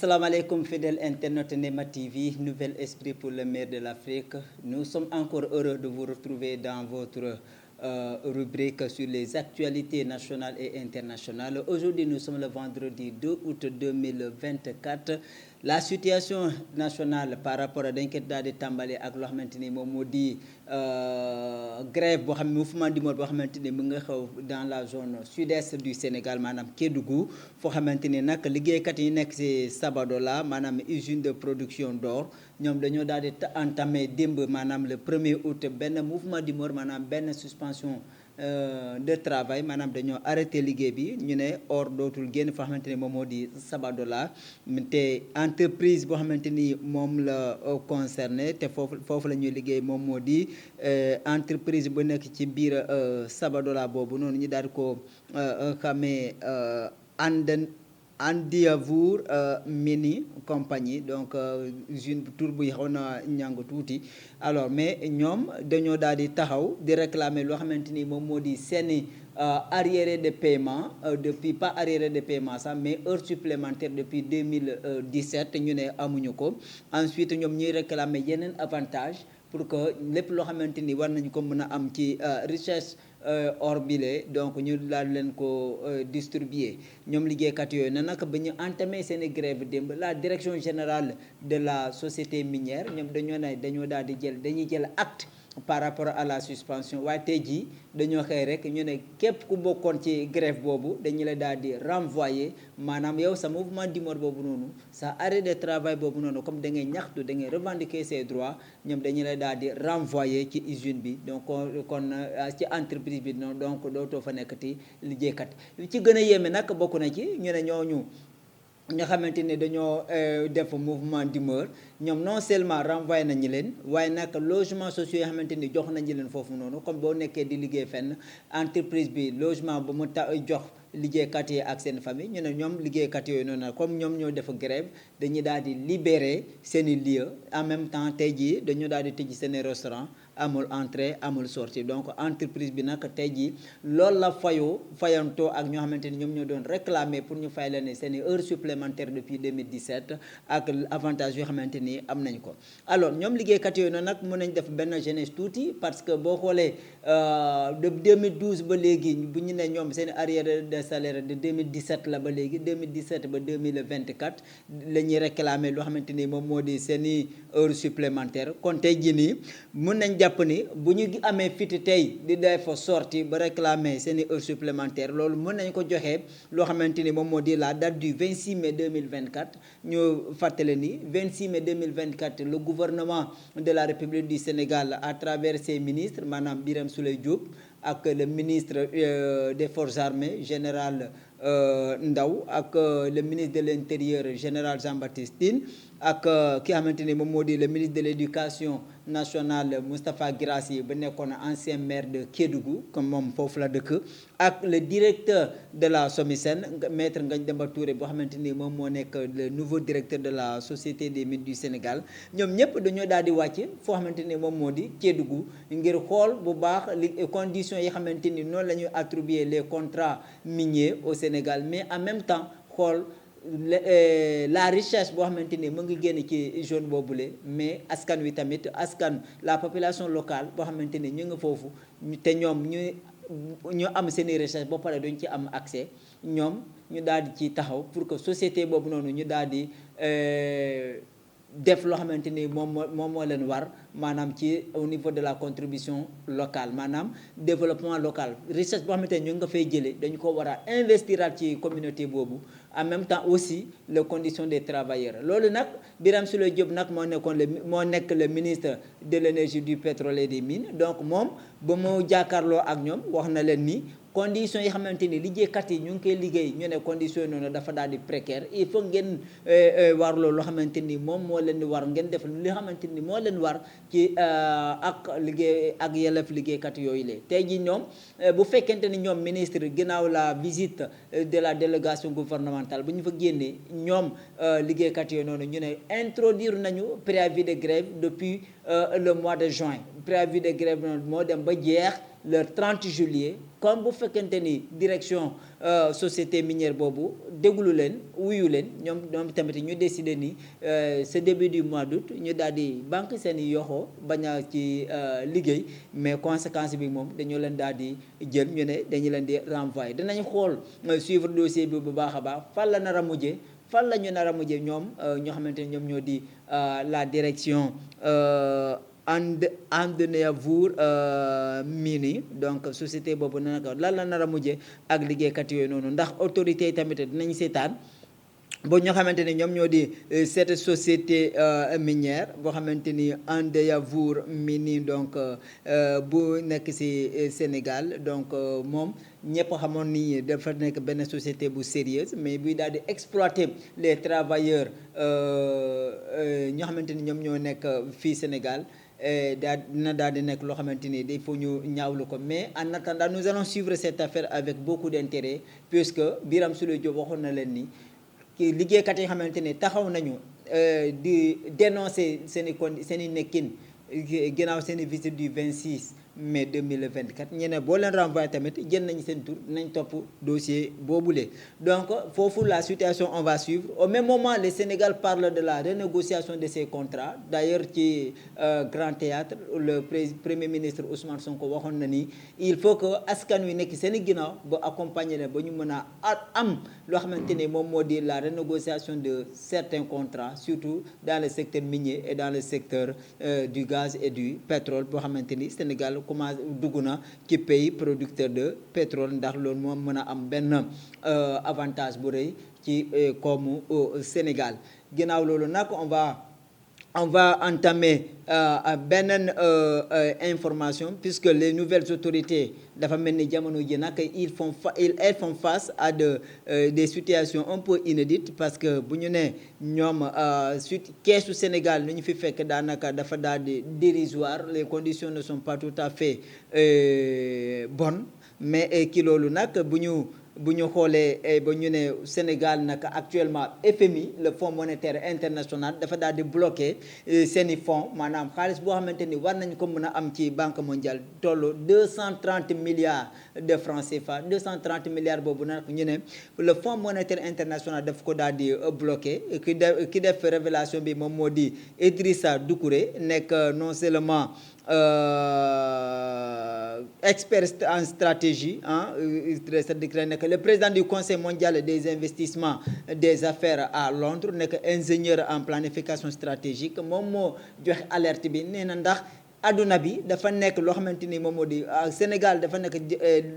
Assalamu alaikum fidèles internautes Nema TV, nouvel esprit pour le maire de l'Afrique. Nous sommes encore heureux de vous retrouver dans votre rubrique sur les actualités nationales et internationales. Aujourd'hui, nous sommes le vendredi 2 août 2024. La situation nationale par rapport à l'inquiétude de Tambale ak loo xamante ni moom moo di grève boo xam ne mouvement d'humeur boo xamante ni mu nga xew dans la zone sud-est du Sénégal maanaam Kédougou foo xamante ni nag liggéeykat yi nekk ci Sabadola maanaam usine de production d'or ñoom dañoo daal di entamé démb maanaam le 1er août benn mouvement d'humeur maanaam benn suspension de travail maanaam dañoo arrêté liggéey bi ñu ne or dootul génn foo xamante ni moom moo di Sabadola te entreprise boo xamante ni moom la concerné te foofu la ñuy liggéey moom moo di entreprise bu nekk ci biir Sabadola boobu noonu ñu daal di ko xamee Andiavour Mini compagnie donc usine tur buy xaw na ñàng tuuti alors mais ñoom dañoo daal di taxaw di réclamer loo xamante ni moom moo di seeni arriéré de paiement depuis pas arriéré de paiement sax mais heure supplémentaire depuis 2017 ñu ne amuñu ko ensuite ñoom ñuy réclamer yeneen avantage pour que lépp loo xamante ni war nañu ko mën a am ci richesse or bile donc ñu daal leen ko distribuer ñoom liggéeykat yooyu ne nag ba ñu entamé seen grève démb la direction générale de la société minière ñoom dañoo daal di dañuy jël acte par rapport à la suspension waaye tey jii dañoo xëy rek ñu ne képp ku bokkoon ci grève boobu dañu la daal di renvoyer maanaam yow sa mouvement d'humeur boobu noonu sa arrêt de travail boobu noonu comme da ngay ñaxtu da ngay revendiquer ses droits ñoom dañu la daal di renvoyer ci usine bi donc kon ci entreprise bi noonu donc dootoo fa nekkati liggéeykat li ci gën a yéeme nag bokk na ci ñu ne ñooñu nga xamante ni dañoo def mouvement d'humeur ñoom non seulement renvoyé nañu leen waaye nag logement sociaux yoo xamante ni jox nañu leen foofu noonu comme boo nekkee di liggéey fenn entreprise bi logement ba mu jox liggéeykat yi ak seen famille ñu ne ñoom liggéeykat yooyu noonu comme ñoom ñoo def grève dañuy daal di libérer seeni lieu en même temps tey jii dañoo daal di tëj seeni restaurant amul entrée amul sortie donc entreprise bi nag tey jii loolu la fayantoo ak ñoo xamante ni ñoom ñoo doon réclamer pour ñu fay leen seeni heures supplémentaires depuis 2017 ak avantage yoo xamante ni am nañ ko alors ñoom liggéeykat yooyu noonu nag mën nañ def benn jeunesse tuuti parce que boo xoolee de 2012 ba léegi bu ñu ne ñoom seen arriéré de salaire de 2017 la ba léegi 2017 ba 2024 la ñuy réclamer loo xamante ni moom moo di seeni heures supplémentaires kon tey jii nii mën nañ jàpp ni bu ñu amee fit tey di def sortie ba réclamer seeni heures supplémentaires loolu mën nañ ko joxe loo xamante ni moom moo di la date du 26 mai 2024 ñu fàttale ni 26 mai 2024 le gouvernement de la République du Sénégal à travers ses ministres maanaam Birame Souleye Diop ak le ministre des forces armées général Ndaw ak le ministre de l'intérieur général Jean-Baptiste Tine ak ki xamante ni moom moo di le ministre de l'éducation nationale Moustapha Guirassy ba nekkoon ancien maire de Kédougou comme moom foofu la dëkk ak le directeur de la SOMISEN maître Ngagne Demba Touré boo xamante ni moom moo nekk le nouveau directeur de la société des mines du Sénégal ñoom ñëpp dañoo daal di wàcc foo xamante ni moom moo di Kédougou ngir xool bu baax li conditions yi xamante ni noonu la ñuy attribuer les contrats miniers au Sénégal mais en même temps xool la richesse boo xamante ni mu ngi génn ci zone boobule mais askan wi tamit la population locale boo xamante ni ñu ngi foofu te ñoom ñu am seeni richesse ba pare duñ ci am accès ñoom ñu daal di ci taxaw pour que société boobu noonu ñu daal di def loo xamante ni moom moo leen war maanaam ci au niveau de la contribution locale maanaam développement local richesse boo xamante ni ñu nga fay jëlee dañu ko war a investir ci communauté boobu en même temps aussi les conditions des travailleurs loolu nag Birame Souleye Diop nag moo nekk le ministre de l'énergie du pétrole et des mines donc moom ba mu jàkkaarloo ak ñoom wax na leen ni conditions yi xamante ni liggéeykat yi ñu ngi koy liggéey ñu ne conditions yi noonu dafa daal di précaire il faut ngeen war loolu loo xamante ni moom moo leen di war ngeen def li xamante ni moo leen war ci ak liggéey ak yelleef liggéeykat yooyu la tey jii ñoom bu fekkente ni ñoom ministre ginnaaw la visite de la délégation gouvernementale bu ñu fa génnee ñoom liggéeykat yooyu noonu ñu ne introduire nañu préavis de grève depuis le mois de juin préavis de grève noonu moo dem ba jeex le 30 juillet comme bu fekkente ni direction société minière boobu déglu leen wuyu leen ñoom tamit ñu décider ni ce début du mois d'août ñu daal di banque seen i yoxoo bañ a ci liggéey mais conséquence bi moom dañoo leen daal di jël ñu ne dañu leen di renvoyer dinañ xool suivre dossier bi bu baax a baax fan la nar a mujjee fan la ñu nar a mujjee ñoom ñoo xamante ni ñoom ñoo di la direction Andeavour Mini donc société boobu naka lan la nar a mujjee ak liggéeykat yooyu noonu ndax autorité yi tamit dinañ seetaan boo ñoo xamante ni ñoom ñoo di cette société minière boo xamante ni Andeavour Mini donc bu nekk ci Sénégal donc moom ñëpp xamoon ni dafa nekk benn société bu sérieuse mais buy daal di exploiter les travailleurs ñoo xamante ni ñoom ñoo nekk fii Sénégal dina daal di nekk loo xamante ni il faut ñu ñaawlu ko mais en attendant nous allons suivre cette affaire avec beaucoup d'intérêt puisque Birame Souleye Diop waxoon na leen ni ki liggéeykat yi xamante ni taxaw nañu di dénoncer seen i nekkin ginnaaw seen i visite du 26 mai 2024 ñeneen boo leen renvoyé tamit jël nañ seen tur nañ topp dossier boobule. Donc foofu la situation on va suivre au même moment le Sénégal parle de la renégociation de ses contrats d'ailleurs ci Grand Théâtre le premier ministre Ousmane Sonko waxoon na ni il faut que askan wi nekk seen i ginnaaw ba accompagner leen ba ñu mën a am loo xamante ni moom moo di la renégociation de certains contrats surtout dans le secteur minier et dans le secteur du gaz et du pétrole boo xamante ni Sénégal commencé dugg na ci pays producteur de pétrole ndax loolu moom mën a am benn avantage bu rëy ci koomu Sénégal ginnaaw loolu nag on va entamer beneen information puisque les nouvelles autorités dafa mel ni jamono ji nag elles font face à des situations un peu inédites parce que bu ñu ne ñoom keesu Sénégal lu ñu fi fekk daanaka dafa daal di dérisoire les conditions ne sont pas tout à fait bonnes mais ki loolu nag bu ñu xoolee ba ñu ne Sénégal nag actuellement FMI le Fonds monétaire international dafa daal di bloqué seeni fonds maanaam xaalis boo xamante ni war nañ ko mën a am ci banque mondiale tollu 230 milliards de francs CFA 230 milliards boobu nag ñu ne le Fonds monétaire international daf ko daal di bloqué ki def révélation bi moom moo di Idrissa Doucouré nekk non seulement expert en stratégie c'est-à-dire nekk le président du Conseil mondial des investissements des affaires à Londres nekk ingénieur en planification stratégique moom moo joxe alerte bi nee na ndax adduna bi dafa nekk loo xamante ni moom moo di Sénégal dafa nekk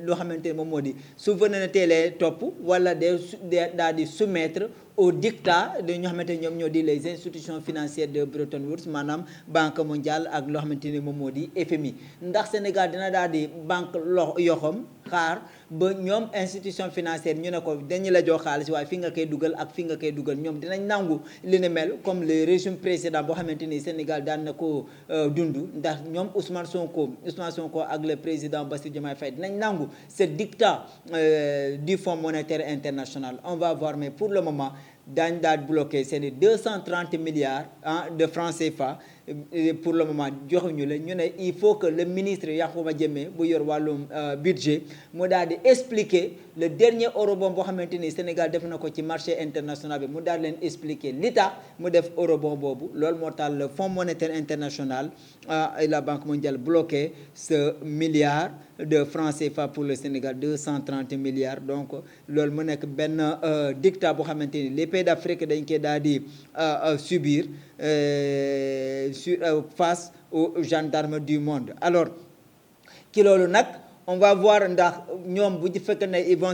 loo xamante ni moom moo di souveraineté lay topp wala daal di soumettre au dictat de ñoo xamante ni ñoom ñoo di les institutions financières de Bretton Woods maanaam banque mondiale ak loo xamante ni moom moo di FMI ndax Sénégal dina daal di banque yoxam xaar ba ñoom institution financière ñu ne ko dañu la jox xaalis waaye fi nga koy dugal ak fi nga koy dugal ñoom dinañ nangu li ne mel comme le régime précédent boo xamante ni Sénégal daan na ko dund ndax ñoom Ousmane Sonko ak le président Bassirou Diomaye Faye dinañ nangu ce dictat du Fonds monétaire international on va voir mais pour le moment daañ daal bloqué seeni 230 milliards de francs CFA pour le moment joxuñu la ñu ne il faut que le ministre Yankhoba Diémé bu yor wàllum budget mu daal di expliquer le dernier eurobond boo xamante ni Sénégal def na ko ci marché international bi mu daal leen expliquer li tax mu def eurobond boobu loolu moo tax le Fonds monétaire international et la Banque mondiale bloqué ce milliard de francs CFA pour le Sénégal 230 milliards donc loolu mu nekk benn dictat boo xamante ni les pays d'Afrique dañ koy daal di subir face aux gendarmes du monde alors ki loolu nag on va voir ndax ñoom bu fekkee ne ils vont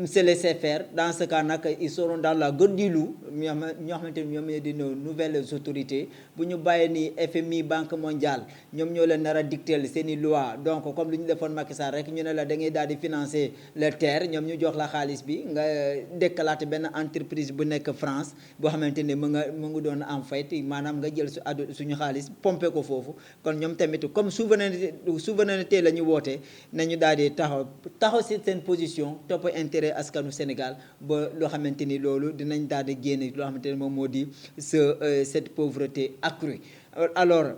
se laisser faire dans ce cas nag ils seront dans la gueule du loup ñoo xamante ni ñoom ñoo di nouvelles autorités bu ñu bàyyee ni FMI Banque mondiale ñoom ñoo leen nar a dicter seeni loi donc comme lu ñu defoon Macky Sall rek ñu ne la da ngay daal di financer le terre ñoom ñu jox la xaalis bi nga déclarer benn entreprise bu nekk France boo xamante ni mu ngi doon en fait maanaam nga jël suñu xaalis pomper ko foofu kon ñoom tamit comme souveraineté la ñu woote nañu daal di taxaw ci seen position topp intérêt askanu Sénégal ba loo xamante ni loolu dinañ daal di génne loo xamante ni moom moo di cette pauvreté accrue alors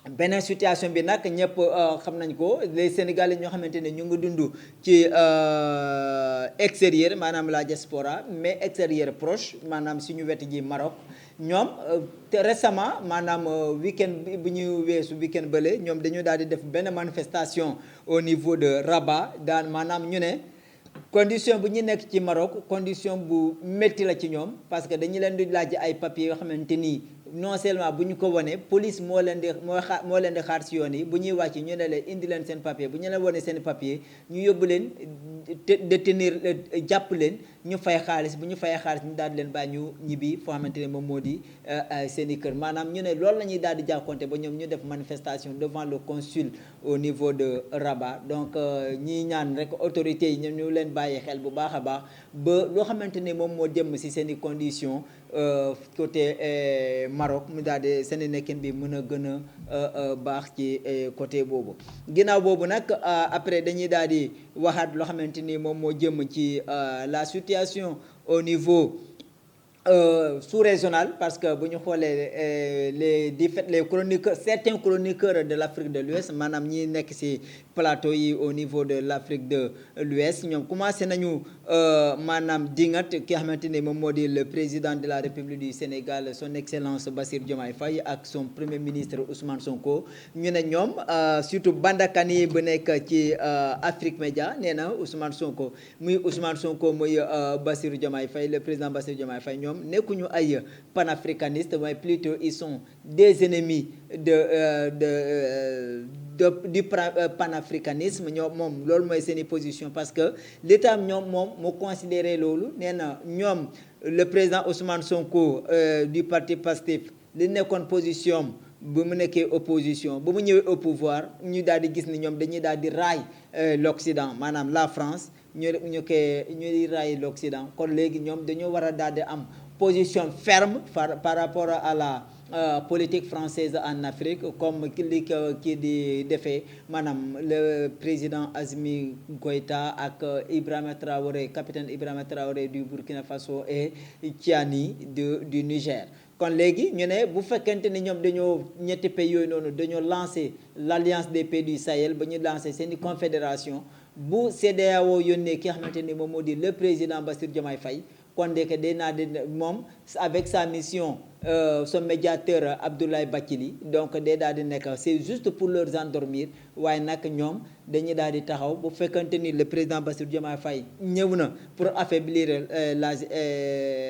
beneen situation bi nag ñëpp xam nañ ko les Sénégalais ñoo xamante ne ñu ngi dund ci extérieur maanaam la diaspora mais extérieur proche maanaam suñu wet ji Maroc ñoom te récemment maanaam week-end bu ñu weesu week-end bële ñoom dañu daal di def benn manifestation au niveau de Rabat daan maanaam ñu ne condition bu ñu nekk ci Maroc condition bu métti la ci ñoom parce que dañu leen di laaj ay papiers yoo xamante ni non seulement bu ñu ko wanee police moo leen di moo leen di xaar si yoon yi bu ñuy wàcc ñu ne leen indi leen seen papier bu ñu leen wane seen papier ñu yóbbu leen détenir jàpp leen ñu fay xaalis bu ñu fayee xaalis ñu daal di leen bàyyi ñu ñibbi foo xamante ne moom moo di seen i kër maanaam ñu ne loolu la ñuy daal di jàkkoonte ba ñoom ñu def manifestation devant le consul au niveau de Rabat donc ñii ñaan rek autorités yi ñu leen bàyyi xel bu baax a baax ba loo xamante ne moom moo jëm si seen i conditions côté Maroc mu daal di seen nekkin bi mën a gën a baax ci côté boobu ginnaaw boobu nag après dañuy daal di waxaat loo xamante ni moom moo jëm ci la situation au niveau sous-régional parce que bu ñu xoolee les chroniqueurs certains chroniqueurs de l'Afrique de l'Ouest maanaam ñi nekk ci plateau yi au niveau de l'Afrique de l'Ouest ñoom commencé nañu maanaam dingat ki nga xamante ne moom moo di le président de la République du Sénégal son excellence Bassirou Diomaye Faye ak son premier ministre Ousmane Sonko ñu ne ñoom surtout bandakani bu nekk ci Afrique Média nee na Ousmane Sonko muy Bassirou Diomaye Faye le président Bassirou Diomaye Faye ñoom nekkuñu ay panafricanistes mais plutôt ils sont des ennemis du panafricanisme ñoom moom loolu mooy seeni position parce que l'état ñoom moom mu considéré loolu nee na ñoom le président Ousmane Sonko du parti Pastef li nekkoon position bu mu nekkee opposition ba mu ñëwee au pouvoir ñu daal di gis ni ñoom dañuy daal di raay l'Occident maanaam la France ñuy raay l'Occident kon léegi ñoom dañoo war a daal di am position ferme par rapport à la politique française en Afrique comme li kii di defee maanaam le président Assimi Goïta ak Ibrahima Traoré capitaine Ibrahima Traoré du Burkina Faso et Tiani du Niger. kon léegi ñu ne bu fekkente ni ñoom dañoo ñetti pays yooyu noonu dañoo lancé l'alliance des pays du Sahel ba ñu lancé seeni confédération bu CEDEAO yónnee ki nga xamante ni moom moo di le président Bassirou Diomaye Faye kon deke day naa di moom avec sa mission son médiateur Abdoulaye Bathily donc day daal di nekk c'est juste pour leur endormir waaye nag ñoom dañuy daal di taxaw bu fekkante ni le président Bassirou Diomaye Faye ñëw na pour affaiblir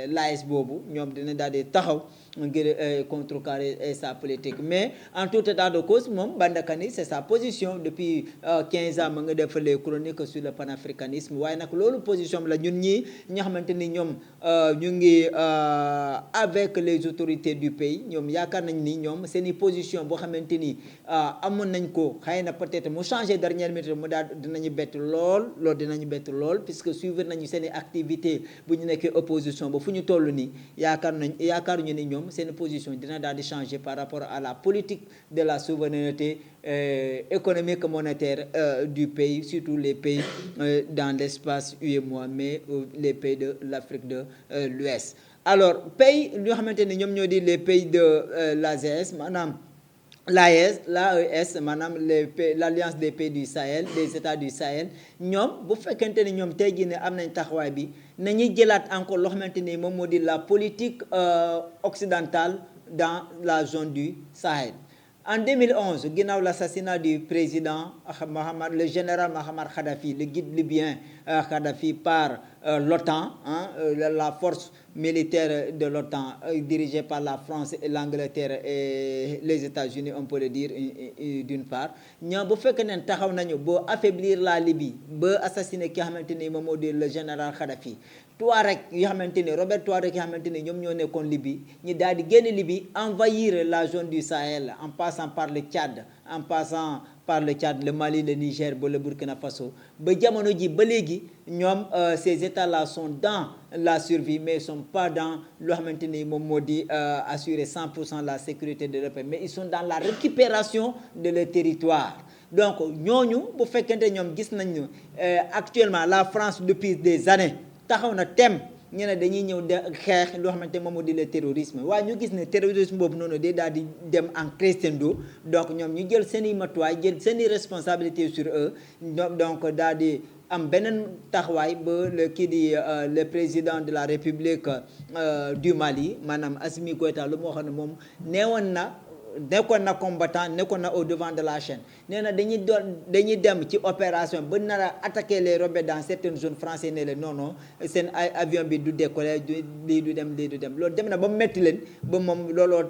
l'AES boobu ñoom dina daal di taxaw ngir contrecarrer sa politique mais en tout état de cause moom Bandakani c'est sa position depuis 15 ans ma nga def les chroniques sur le panafricanisme waaye nag loolu position la ñun ñi nga xamante ni ñoom ñu ngi avec les autorités du pays ñoom yaakaar nañ ni ñoom seeni position boo xamante ni amoon nañ ko xëy na peut-être mu changé dernière minute mu daal dinañu bett lool puisque suivre nañu seeni activité bu ñu nekkee opposition ba fu ñu toll nii yaakaaruñu ni ñoom seen position dina daal di changer par rapport à la politique de la souveraineté économique monétaire du pays surtout les pays dans l'espace UEMOA mais les pays de l'Afrique de l'Ouest alors pays ñoo xamante ni ñoom ñoo di les pays de l'AES maanaam l'AES maanaam l'alliance des pays du Sahel des états du Sahel ñoom bu fekkente ni ñoom tey jii ne am nañ taxawaay bi nañuy jëlaat encore loo xamante ni moom moo di la politique occidentale dans la zone du Sahel. En 2011 ginnaaw l'assassinat du président le général Mohamed Kadhafi le guide libyen Kadhafi par l'OTAN la force militaire de l'OTAN dirigée par la France et l'Angleterre et les États-Unis on peut le dire d'une part ñoom bu fekkee ne taxaw nañu ba affaiblir la Libye ba assassiner ki nga xamante ni moom moo di le général Kadhafi Touareg yi xamante ni Robert Touareg yi xamante ni ñoom ñoo nekkoon Libye ñi daal di génn Libye envahir la zone du Sahel en passant par le Tchad le Mali le Niger ba le Burkina Faso ba jamono ji ba léegi ñoom ces états-là sont dans la survie mais ils sont pas dans loo xamante ni moom moo di assurer 100% la sécurité de leur pays mais ils sont dans la récupération de leur territoire donc ñooñu bu fekkente ñoom gis nañu actuellement la France depuis des années taxaw na tem ñu ne dañuy ñëw de xeex loo xamante moom moo di le terrorisme waaye ñu gis ne terrorisme boobu noonu day daal di dem en crescendo donc ñoom ñu jël seen i matuwaay jël seen i responsabilité sur eux donc daal di am beneen taxawaay ba le kii di le président de la République du Mali maanaam Assimi Goïta lu moo xam ne moom neewoon na nekkoon na combattant nekkoon na au devant de la chaîne nee na dañuy dem ci opération ba nar a attaquer les rebelles dans certaines zones français ne leen non non seen ay avion bi du décoller lii du dem loolu dem na ba metti leen ba moom looloo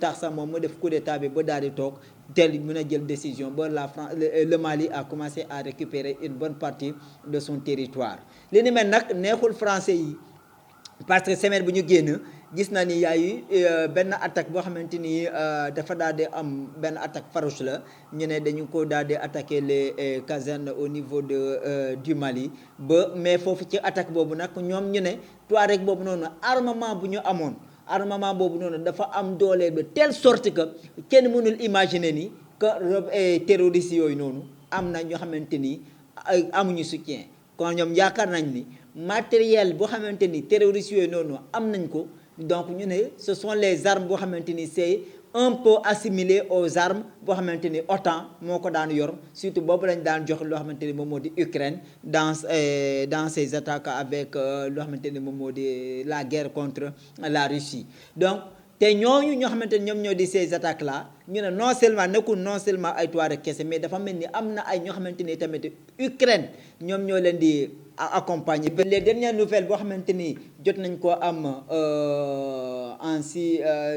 tax sax moom mu def coup d'état bi ba daal di toog tel mën a jël décision ba la France le Mali a commencé à récupérer une bonne partie de son territoire li ni mel nag neexul français yi parce que semaine bu ñu génn gis na ni yaayu benn attaque boo xamante ni dafa daal di am benn attaque farouche la ñu ne dañu ko daal di attaquer les casernes au niveau de du Mali ba mais foofu ci attaque boobu nag ñoom ñu ne Touareg boobu noonu armement bu ñu amoon armement boobu noonu dafa am doole de telle sorte que kenn mënul imaginer ni que terroristes yooyu noonu am na ñoo xamante ni amuñu soutien kon ñoom yaakaar nañ ni matériel boo xamante ni terroristes yooyu noonu am nañ ko donc ñu ne ce sont les armes boo xamante ni c'est un peu assimilé aux armes boo xamante ni OTAN moo ko daan yor surtout boobu lañ daan jox loo xamante ni moom moo di Ukraine dans ses attaques avec loo xamante ni moom moo di la guerre contre la Russie donc te ñooñu ñoo xamante ni ñoom ñoo di ces attaques là ñu ne non seulement ay Touareg kese mais dafa mel ni am na ay ñoo xamante ni tamit Ukraine ñoom ñoo leen di accompagner. Les dernières nouvelles boo xamante ni jot nañ ko am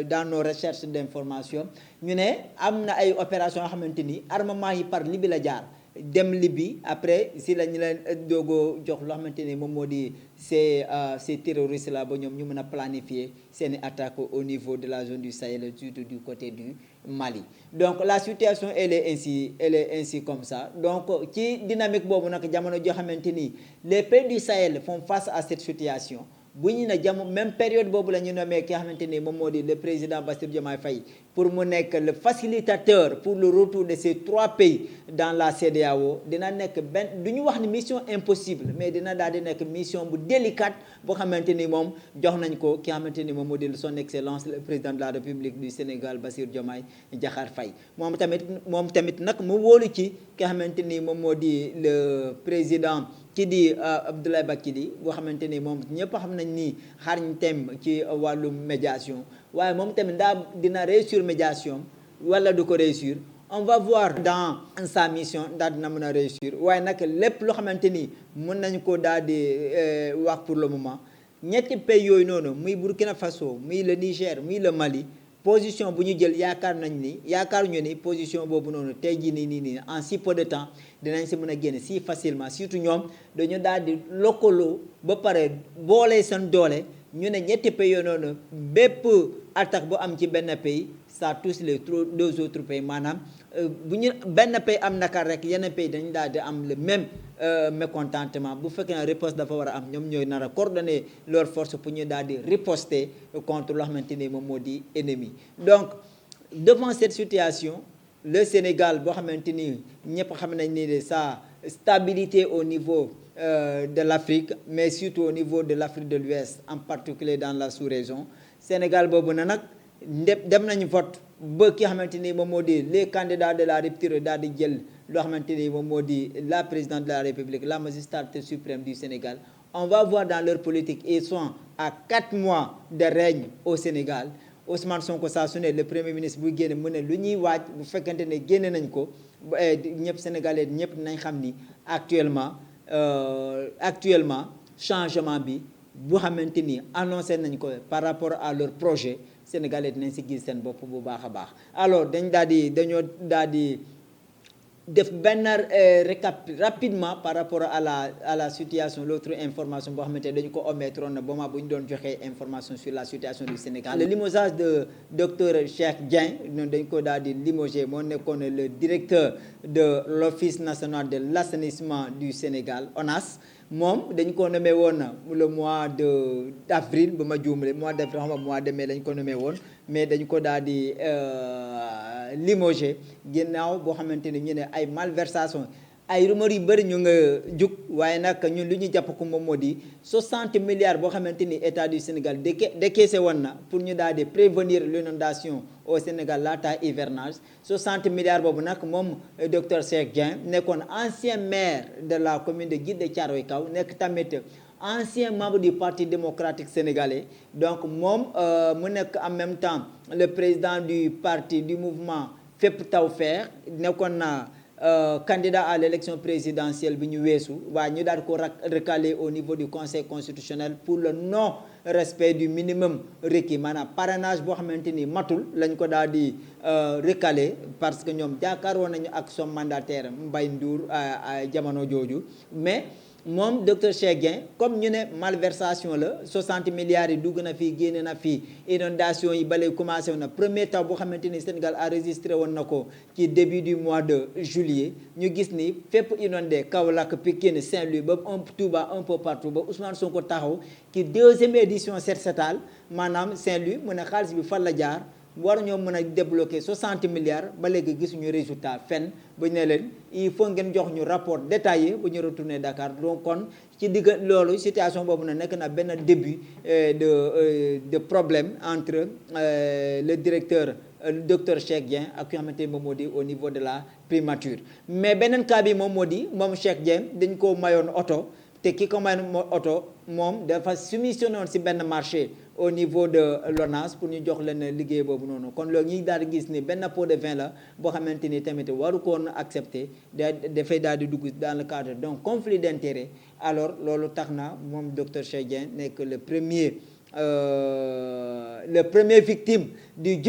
dans nos recherches d'information ñu ne am na ay opérations yoo xamante ni armement yi par Libye la jaar dem Libye après si la ñu leen doogoo jox loo xamante ni moom moo di ces terroristes là ba ñoom ñu mën a planifier seeni attaque au niveau de la zone du Sahel surtout du côté du Mali donc la situation elle est ainsi comme ça donc ci dynamique boobu nag jamono joo xamante ni les pays du Sahel font face à cette situation bu ñu ne même période boobu la ñu nommé ki nga xamante ni moom moo di le président Bassirou Diomaye Faye pour mu nekk le facilitateur pour le retour de ces 3 pays dans la CEDEAO dina nekk benn du ñu wax ni mission impossible mais dina daal di nekk mission bu délicate boo xamante ni moom jox nañ ko ki nga xamante ni moom moo di son excellence le président de la République du Sénégal Bassirou Diomaye Diakhar Faye moom tamit nag mu wóolu ci ki nga xamante ni moom moo di le président ki di Abdoulaye Bakili boo xamante ni moom ñëpp xam nañ ni xarañteem ci wàllu médiation waaye moom tamit dina réussir médiation wala du ko réussir on va voir dans sa mission daal dina mën a réussir waaye nag lépp loo xamante ni mën nañ ko daal di wax pour le moment ñetti pays yooyu noonu muy Burkina Faso muy le Niger muy le Mali position bu ñu jël yaakaaruñu ni position boobu noonu tey jii nii en si peu de temps dinañ si mën a génn si facilement surtout ñoom dañu daal di lëkkaloo ba pare boole seen doole ñu ne ñetti pays yooyu noonu bépp attaque bu am ci benn pays ça touche les 2 autres pays maanaam bu ñu benn pays am nakar rek yenn pays dañu daal di am le même mécontentement bu fekkee ne riposte dafa war a am ñoom ñooy nar a coordonner leur force pour ñu daal di riposter contre loo xamante ni moom moo di ennemi donc devant cette situation le Sénégal boo xamante ni ñëpp xam nañ ni sa stabilité au niveau de l'Afrique mais surtout au niveau de l'Afrique de l'Ouest en particulier dans la sous-région Sénégal boobu na nag dem nañu vote ba ki xamante ni moom moo di les candidats de la rupture daal di jël loo xamante ni moom moo di la présidente de la République la magistrature suprême du Sénégal on va voir dans leur politique ils sont à 4 mois de règne au Sénégal Ousmane Sonko saa su ne le premier ministre buy génne mu ne lu ñuy waaj bu fekkente ne génne nañ ko ñëpp sénégalais ñëpp nañ xam ni actuellement changement bi bu xamante ni annoncé nañ ko par rapport à leur projet sénégalais dinañ si gis seen bopp bu baax a baax alors dañoo daal di def benn récap rapidement par rapport à la situation l'autre information boo xamante ne dañu ko omettre na ba bu ñu doon joxee information sur la situation du Sénégal le limogeage de docteur Cheikh Dieng noonu dañ ko daal di limogé moo nekkoon le directeur de l'Office national de l'assainissement du Sénégal ONAS moom dañ ko nommé woon le mois d'avril ba ma juumale mois d'avril xam nga mois de mai lañ ko nommé woon mais dañ ko daal di limogé ginnaaw boo xamante ni ñu ne ay malversation ay rumeur yu bëri ñu nga jug waaye nag ñun lu ñu jàpp ko moom moo di 60 milliards boo xamante ni état du Sénégal décaissé woon na pour ñu daal di prévenir l'inondation au Sénégal laata hivernage 60 milliards boobu nag moom docteur Cheikh Dieng nekkoon ancien maire de la commune de Djiddah Thiaroye Kao nekk tamit ancien membre du Parti démocratique sénégalais donc moom mu nekk en même temps le président du parti du mouvement Fépp Tawfekh nekkoon na candidat à l'élection présidentielle bi ñu weesu waaye ñu daal ko recalé au niveau du conseil constitutionnel pour le non respect du minimum requis maanaam parrainage boo xamante ni matul lañ ko daal di recalé parce que ñoom jaakaaroon nañu ak son mandataire Mbaye Ndour jamono jooju mais moom docteur Cheikh Dieng comme ñu ne malversation la 60 milliards yi dugg na fii génne na fii inondation yi balay commencé woon na premier taw boo xamante ni Sénégal enregistré woon na ko ci début du mois de juillet ñu gis ni fépp inondé Kaolack Pikine Saint-Louis ba Touba un peu partout ba Ousmane Sonko taxaw ci deuxième édition Set Setal maanaam Saint-Louis mu ne xaalis bi fan la jaar war ñoo mën a débloquer 60 milliards ba léegi gisuñu résultat fenn ba ñu ne leen il faut ngeen jox ñu rapport détaillé bu ñu retourner Dakar donc kon ci digg loolu situation boobu na nekk na benn début de problème entre le directeur docteur Cheikh Dieng ak ki nga xamante ni moom moo di au niveau de la primature mais beneen cas bi moom moo di moom Cheikh Dieng dañ ko mayoon oto te ki ko mayoon oto moom dafa soumissionné woon si benn marché au niveau de l'ONAS pour ñu jox leen liggéey boobu noonu kon loolu ñuy daal di gis ni benn pot de vin la boo xamante ni tamit waru koon accepter dafay daal di dugg dans le cadre d'un conflit d'intérêt alors loolu tax na moom docteur Cheikh Dieng nekk le premier victime du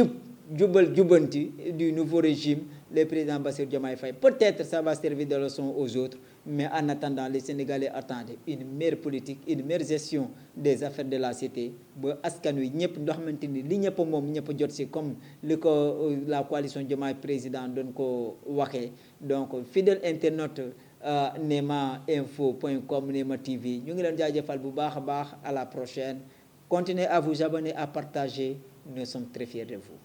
jubal jubanti du nouveau régime le président Bassirou Diomaye Faye peut-être ça va servir de leçon aux autres mais en attendant les Sénégalais attendent une meilleure politique une meilleure gestion des affaires de la cité ba askan wi ñëpp nga xamante ni li ñëpp moom ñëpp jot si comme li ko la coalition Diomaye président doon ko waxee donc fidèle internaute nemainfo.com Nema TV ñu ngi leen jaajëfal bu baax a baax à la prochaine continuez à vous abonner à partager nous sommes très fiers de vous.